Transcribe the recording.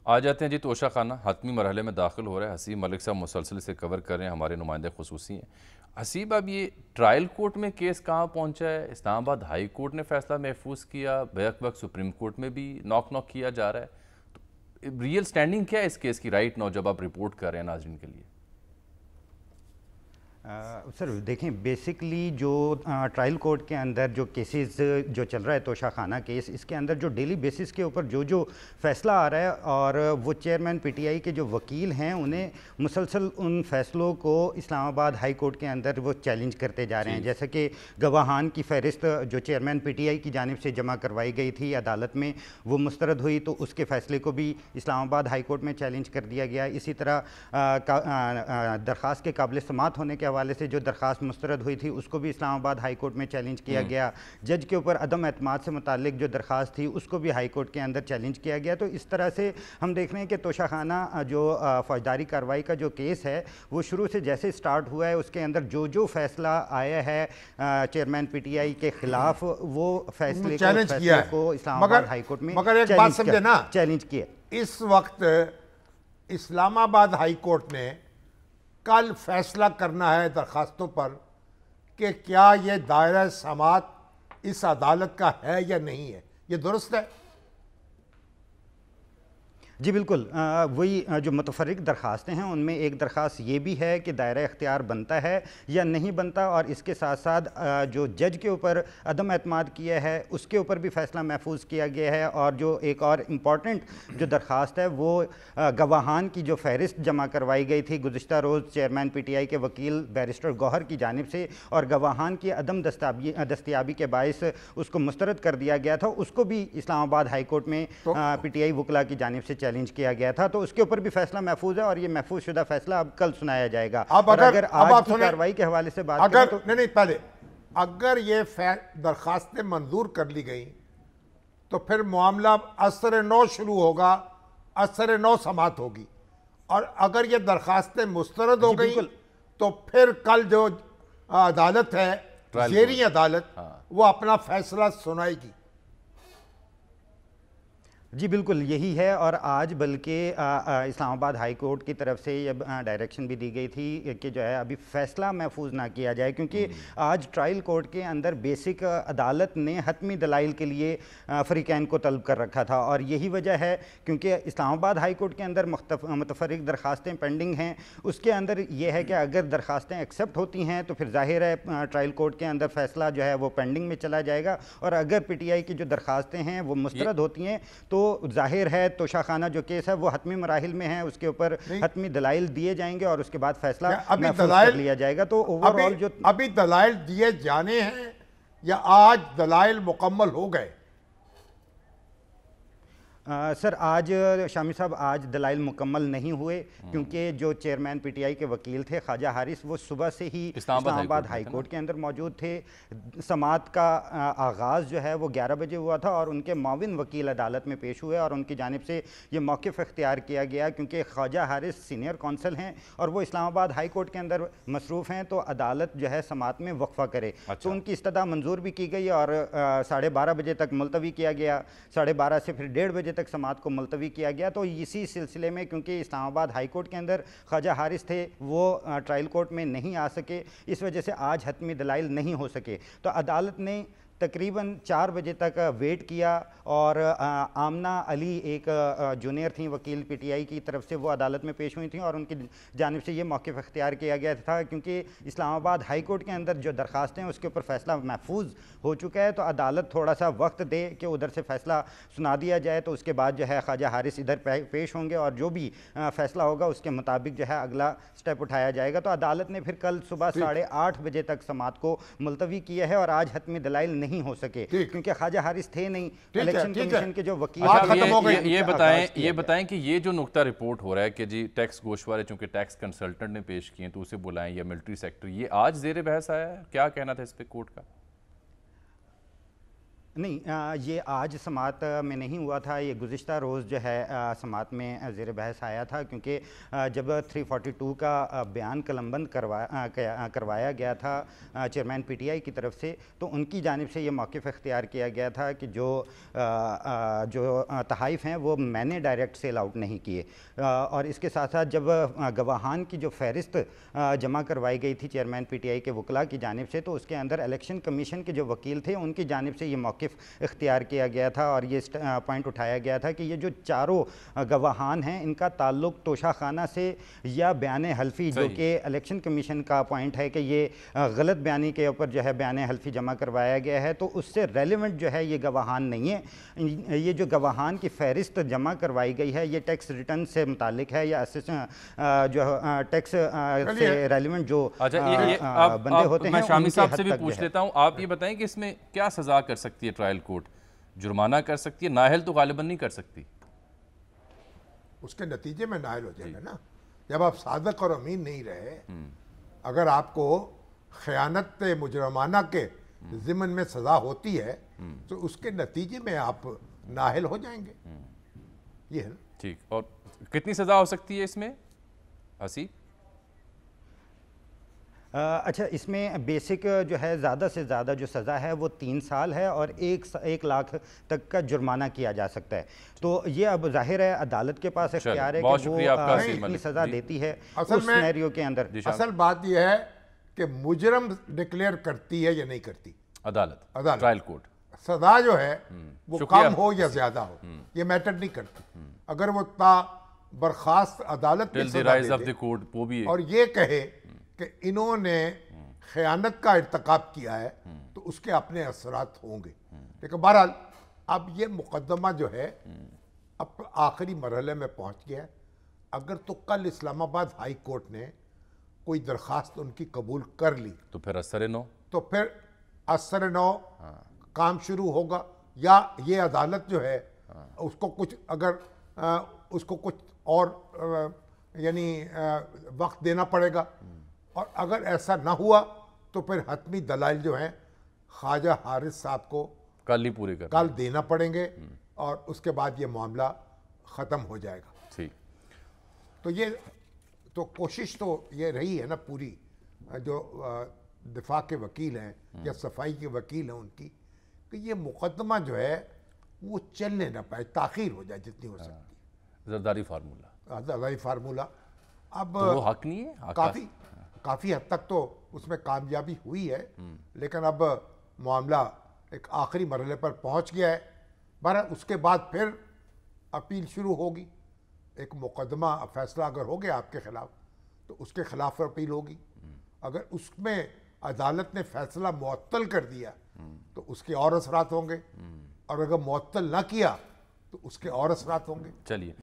آ جاتے ہیں جی توشہ خانہ حتمی مرحلے میں داخل ہو رہا ہے. حسیب ملک صاحب مسلسل سے کور کر رہے ہیں, ہمارے نمائندے خصوصی ہیں. حسیب, اب یہ ٹرائل کورٹ میں کیس کہاں پہنچا ہے؟ اسلام آباد ہائی کورٹ نے فیصلہ محفوظ کیا, بیک وقت سپریم کورٹ میں بھی ناک کیا جا رہا ہے. تو ریئل سٹینڈنگ کیا ہے اس کیس کی رائٹ ناؤ جب آپ رپورٹ کر رہے ہیں ناظرین کے لیے؟ سر دیکھیں, بیسکلی جو ٹرائل کورٹ کے اندر جو کیسز جو چل رہا ہے توشہ خانہ کیس, اس کے اندر جو ڈیلی بیسس کے اوپر جو فیصلہ آ رہا ہے, اور وہ چیئرمین پی ٹی آئی کے جو وکیل ہیں انہیں مسلسل ان فیصلوں کو اسلام آباد ہائی کورٹ کے اندر وہ چیلنج کرتے جا رہے ہیں. جیسا کہ گواہان کی فہرست جو چیئرمین پی ٹی آئی کی جانب سے جمع کروائی گئی تھی عدالت میں, وہ مسترد ہوئی تو اس کے فیصلے کو بھی اسلام آباد ہائی کورٹ میں چیلنج کر دیا گیا. اسی طرح درخواست کے قابل سماعت ہونے کے حوالے سے جو درخواست مسترد ہوئی تھی اس کو بھی اسلام آباد ہائی کورٹ میں چیلنج کیا گیا. جج کے اوپر عدم اعتماد سے متعلق جو درخواست تھی اس کو بھی ہائی کورٹ کے اندر چیلنج کیا گیا. تو اس طرح سے ہم دیکھ رہے ہیں کہ توشہ خانہ جو فوجداری کارروائی کا جو کیس ہے وہ شروع سے جیسے سٹارٹ ہوا ہے اس کے اندر جو فیصلہ آیا ہے چیئرمین پی ٹی آئی کے خلاف, وہ فیصلے کو اسلام آباد ہائی کورٹ میں چیلنج کیا. اس وقت اسلام آباد ہائی کورٹ نے کل فیصلہ کرنا ہے درخواستوں پر کہ کیا یہ دائرہ سماعت اس عدالت کا ہے یا نہیں ہے. یہ درست ہے؟ جی بالکل, وہی جو متفرق درخواستیں ہیں ان میں ایک درخواست یہ بھی ہے کہ دائرہ اختیار بنتا ہے یا نہیں بنتا, اور اس کے ساتھ ساتھ جو جج کے اوپر عدم اعتماد کیا ہے اس کے اوپر بھی فیصلہ محفوظ کیا گیا ہے. اور جو ایک اور امپورٹنٹ جو درخواست ہے وہ گواہان کی جو فہرست جمع کروائی گئی تھی گزشتہ روز چیئرمین پی ٹی آئی کے وکیل بیرسٹر گوہر کی جانب سے, اور گواہان کی عدم دستیابی کے باعث اس کو مسترد کر دیا گیا تھا, اس کو بھی اسلام آباد ہائی کورٹ میں پی ٹی آئی وکلا کی جانب سے چیلنج کیا گیا تھا. تو اس کے اوپر بھی فیصلہ محفوظ ہے, اور یہ محفوظ شدہ فیصلہ اب کل سنایا جائے گا. اور اگر آج کی کارروائی کے حوالے سے بات کریں تو نہیں پہلے اگر یہ درخواستیں منظور کر لی گئیں تو پھر معاملہ اثر نو شروع ہوگا, اثر نو سماعت ہوگی. اور اگر یہ درخواستیں مسترد ہو گئیں تو پھر کل جو عدالت ہے زیریں عدالت وہ اپنا فیصلہ سنائے گی. جی بالکل یہی ہے, اور آج بلکہ اسلام آباد ہائی کورٹ کی طرف سے یہ ڈائریکشن بھی دی گئی تھی کہ جو ہے ابھی فیصلہ محفوظ نہ کیا جائے, کیونکہ آج ٹرائل کورٹ کے اندر بیسک عدالت نے حتمی دلائل کے لیے فریقین کو طلب کر رکھا تھا. اور یہی وجہ ہے کیونکہ اسلام آباد ہائی کورٹ کے اندر متفرق درخواستیں پینڈنگ ہیں. اس کے اندر یہ ہے کہ اگر درخواستیں ایکسیپٹ ہوتی ہیں تو پھر ظاہر ہے ٹرائل کورٹ کے اندر فیصلہ جو ہے وہ پینڈنگ میں چلا جائے گا, اور اگر پی ٹی آئی کی جو درخواستیں ہیں وہ مسترد ہوتی ہیں تو ظاہر ہے توشہ خانہ جو کیس ہے وہ حتمی مراحل میں ہے, اس کے اوپر حتمی دلائل دیے جائیں گے اور اس کے بعد فیصلہ محفوظ کر لیا جائے گا. تو اوورآل جو ابھی دلائل دیے جانے ہیں یا آج دلائل مکمل ہو گئے؟ سر آج شامی صاحب آج دلائل مکمل نہیں ہوئے, کیونکہ جو چیئرمین پی ٹی آئی کے وکیل تھے خواجہ حارث وہ صبح سے ہی اسلام آباد ہائی کورٹ کے اندر موجود تھے. سماعت کا آغاز جو ہے وہ 11 بجے ہوا تھا, اور ان کے معاون وکیل عدالت میں پیش ہوئے اور ان کی جانب سے یہ موقف اختیار کیا گیا کیونکہ خواجہ حارث سینئر کونسل ہیں اور وہ اسلام آباد ہائی کورٹ کے اندر مصروف ہیں, تو عدالت جو ہے سماعت میں وقفہ کرے. تو ان کی استدعا منظور بھی کی گئی اور 12:30 بجے تک ملتوی کیا گیا. 12:30 سے پھر 1:30 بجے تک سماعت کو ملتوی کیا گیا. تو اسی سلسلے میں کیونکہ اسلام آباد ہائی کورٹ کے اندر خواجہ حارث تھے وہ ٹرائل کورٹ میں نہیں آ سکے, اس وجہ سے آج حتمی دلائل نہیں ہو سکے. تو عدالت نے تقریباً 4 بجے تک ویٹ کیا, اور آمنہ علی ایک جونیئر تھیں وکیل پی ٹی آئی کی طرف سے, وہ عدالت میں پیش ہوئی تھیں اور ان کی جانب سے یہ موقف اختیار کیا گیا تھا کیونکہ اسلام آباد ہائی کورٹ کے اندر جو درخواستیں ہیں اس کے اوپر فیصلہ محفوظ ہو چکا ہے. تو عدالت تھوڑا سا وقت دے کہ ادھر سے فیصلہ سنا دیا جائے, تو اس کے بعد جو ہے خواجہ حارث ادھر پیش ہوں گے اور جو بھی فیصلہ ہوگا اس کے مطابق جو ہے اگلا سٹیپ اٹھایا جائے گا. تو عدالت نے پھر کل صبح 8:30 بجے تک سماعت کو ملتوی کیا ہے, اور آج حتمی دلائل نہیں ہو سکے کیونکہ خواجہ حارث تھے نہیں. الیکشن کمیشن کے جو وکیل یہ بتائیں کہ یہ جو نقطہ رپورٹ ہو رہا ہے کہ جی ٹیکس گوشوارے چونکہ ٹیکس کنسلٹنٹ نے پیش کیے تو اسے بلائیں, یا ملٹری سیکٹر, یہ آج زیر بحث آیا ہے, کیا کہنا تھا اس پہ کورٹ کا؟ نہیں، یہ آج سماعت میں نہیں ہوا تھا، یہ گزشتہ روز جو ہے سماعت میں زیر بحث آیا تھا، کیونکہ جب 342 کا بیان قلم بند کروایا گیا تھا چیئرمین پی ٹی آئی کی طرف سے، تو ان کی جانب سے یہ موقف اختیار کیا گیا تھا کہ جو تحائف ہیں وہ میں نے ڈائریکٹ سیل آؤٹ نہیں کیے، اور اس کے ساتھ ساتھ جب گواہان کی جو فہرست جمع کروائی گئی تھی چیئرمین پی ٹی آئی کے وکلاء کی جانب سے، تو اس کے اندر الیکشن کمیشن کے جو وکیل تھے ان کی جانب سے یہ موقف اختیار کیا گیا تھا، اور یہ پوائنٹ اٹھایا گیا تھا کہ یہ جو چاروں گواہان ہیں ان کا تعلق توشہ خانہ سے یا بیان حلفی، جو کہ الیکشن کمیشن کا پوائنٹ ہے کہ یہ غلط بیانی کے اوپر جو ہے بیان حلفی جمع کروایا گیا ہے، تو اس سے ریلیونٹ جو ہے یہ گواہان نہیں ہے۔ یہ جو گواہان کی فہرست جمع کروائی گئی ہے یہ ٹیکس ریٹرن سے متعلق ہے یا جو ٹیکس سے ریلیونٹ جو بندے ہوتے ہیں۔ میں شامی صاحب سے بھی پوچھ لیتا ہوں، آپ یہ بتائیں کہ اس میں کیا سزا کر سکتی ہے ٹرائل کورٹ؟ جرمانہ کر سکتی ہے، نااہل تو غالباً نہیں کر سکتی۔ اس کے نتیجے میں نااہل ہو جائے گا نا، جب آپ صادق اور امین نہیں رہے، اگر آپ کو خیانت مجرمانہ کے ضمن میں سزا ہوتی ہے تو اس کے نتیجے میں آپ نااہل ہو جائیں گے، یہ ہے نا۔ ٹھیک، اور کتنی سزا ہو سکتی ہے اس میں حسیب؟ اچھا، اس میں بیسک جو ہے زیادہ سے زیادہ جو سزا ہے وہ 3 سال ہے اور 1 لاکھ تک کا جرمانہ کیا جا سکتا ہے۔ تو یہ اب ظاہر ہے عدالت کے پاس اختیار ہے کہ وہ کتنی سزا دیتی ہے اس سینیریو کے اندر۔ اصل بات یہ ہے کہ مجرم ڈکلیئر کرتی ہے یا نہیں کرتی عدالت، ٹرائل کورٹ۔ سزا جو ہے وہ کم ہو یا زیادہ ہو یہ میٹر نہیں کرتی، اگر وہ تا برخاست عدالت میں سزا دے دے اور یہ کہے کہ انہوں نے خیانت کا ارتکاب کیا ہے تو اس کے اپنے اثرات ہوں گے، لیکن بہرحال اب یہ مقدمہ جو ہے اب آخری مرحلے میں پہنچ گیا ہے۔ اگر تو کل اسلام آباد ہائی کورٹ نے کوئی درخواست ان کی قبول کر لی تو پھر اثر نو، تو پھر اثر نو کام شروع ہوگا، یا یہ عدالت جو ہے اس کو کچھ اگر اس کو کچھ اور یعنی وقت دینا پڑے گا، اور اگر ایسا نہ ہوا تو پھر حتمی دلائل جو ہیں خواجہ حارث صاحب کو کل ہی پورے کل دینا پڑیں گے، اور اس کے بعد یہ معاملہ ختم ہو جائے گا۔ ٹھیک، تو یہ تو کوشش تو یہ رہی ہے نا پوری، جو دفاع کے وکیل ہیں یا صفائی کے وکیل ہیں ان کی، کہ یہ مقدمہ جو ہے وہ چلنے نہ پائے، تاخیر ہو جائے جتنی ہو سکتی۔ زرداری فارمولہ، زرداری فارمولہ اب وہ حق نہیں ہے، کافی حد تک تو اس میں کامیابی ہوئی ہے، لیکن اب معاملہ ایک آخری مرحلے پر پہنچ گیا ہے۔ بہرحال اس کے بعد پھر اپیل شروع ہوگی، ایک مقدمہ فیصلہ اگر ہو گیا آپ کے خلاف تو اس کے خلاف اپیل ہوگی، اگر اس میں عدالت نے فیصلہ معطل کر دیا تو اس کے اور اثرات ہوں گے، اور اگر معطل نہ کیا تو اس کے اور اثرات ہوں گے۔ چلیے